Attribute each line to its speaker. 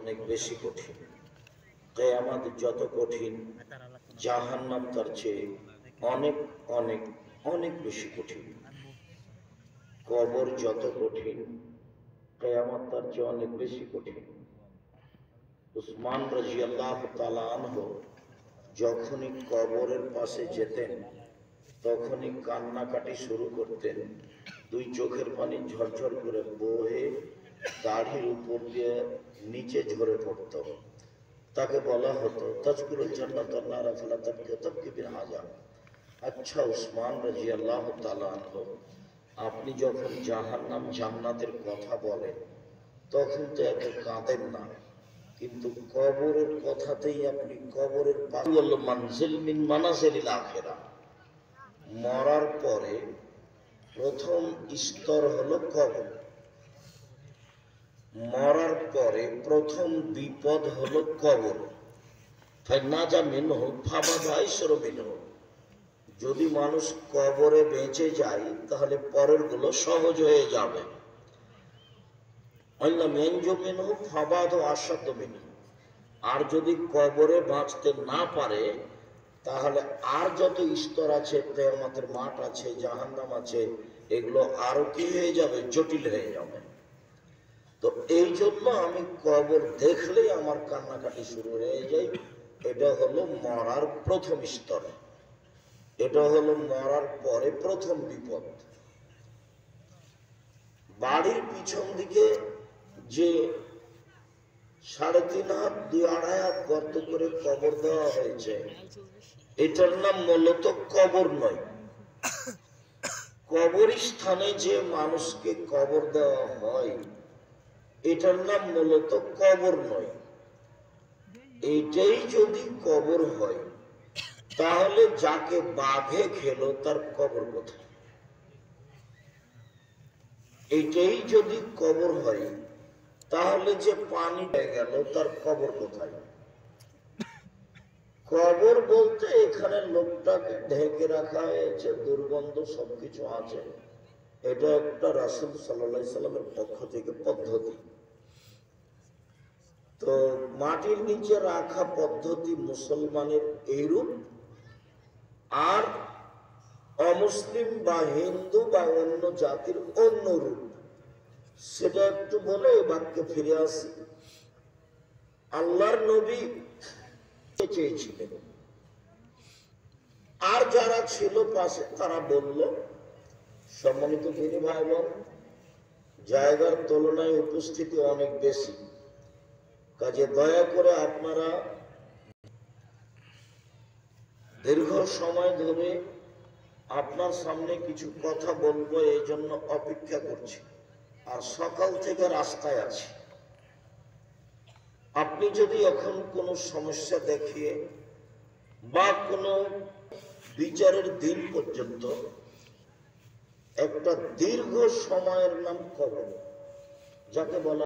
Speaker 1: অনেক বেশি কঠিন। কিয়ামত যত কঠিন, জাহান্নাম তার চেয়ে অনেক অনেক অনেক বেশি কঠিন। কবর যত কঠিন, কিয়ামত তার চেয়ে অনেক বেশি কঠিন। উসমান রাদিয়াল্লাহু তাআলা আনহু যখনই কবরের পাশে যেতেন তখনই কান্নাকাটি শুরু করতেন। দুই চোখের পানি ঝরঝর করে বয়ে দাড়ির উপর দিয়ে নিচে ঝরে পড়ত। তাকে বলা হতো তাজকুরুল জান্নাত ওয়ান নার ফালা তাবকি বিল আযাব। আচ্ছা উসমান রাদিয়াল্লাহু তাআলা আনহু, আপনি যখন জাহান্নাম জান্নাতের কথা বলেন তখন তো এত কাঁদেন না, কিন্তু কবরের কথাতেই আপনি কবরের মানজিল মিন মানাজিলিল আখিরাহ, মরার পরে প্রথম স্তর হলো কবর। মরার পরে প্রথম বিপদ হলো কবর। ফাইনাজা মিনহু ফাবাদা ইসরু মিনহু। যদি মানুষ কবরে বেঁচে যায় তাহলে পরের গুলো সহজ হয়ে যাবে। আর যদি কবরে বাঁচতে না পারে তাহলে আর যত স্তর আছে, কিয়ামতের মাঠ আছে, জাহান্নাম আছে, এগুলো আরো কি হয়ে যাবে, জটিল হয়ে যাবে। তো এই জন্য আমি কবর দেখলেই আমার কান্নাকাটি শুরু হয়ে যায়। এটা হলো মরার প্রথম স্তর, এটা হলো মরার পরে প্রথম বিপদ। বাড়ির পিছন দিকে যে 3.5 হাত 2.5 হাত গর্ত করে কবর দেওয়া হয়েছে, এটার নাম মূলত কবর নয়। কবরস্থানে যে মানুষকে কবর দেওয়া হয় এটার নাম মূলত কবর নয়। এইটাই যদি কবর হয় তাহলে যাকে বাঘে খেলো তার কবর কোথায়? এইটাই যদি কবর হয় তাহলে যে পানি হয়ে গেল তার কবর কোথায়? কবর বলতে এখানে লোকটাকে ঢেকে রাখা হয়েছে, দুর্গন্ধ সবকিছু আছে। এটা একটা রাসূল সাল্লাল্লাহু আলাইহি সাল্লামের পক্ষ থেকে পদ্ধতি। তো মাটির নিচে রাখা পদ্ধতি মুসলমানের এইরূপ, আর অমুসলিম বা হিন্দু বা অন্য জাতির অন্য রূপ। সেটা একটু বলে এই বাক্যে ফিরে আসি। আল্লাহর নবী চেয়েছিলেন, আর যারা ছিল পাশে তারা বলল, সম্মানিত দিনী ভাই বোন, জায়গার তুলনায় উপস্থিতি অনেক বেশি, কাজে দয়া করে আপনারা দীর্ঘ সময় ধরে আপনার সামনে কিছু কথা বলবো এই জন্য অপেক্ষা করছি, আর সকাল থেকে রাস্তায় আছি। আপনি যদি এখন কোনো সমস্যা দেখিয়ে বা কোনো বিচারের দিন পর্যন্ত একটা দীর্ঘ সময়ের নাম কবর, যাকে বলা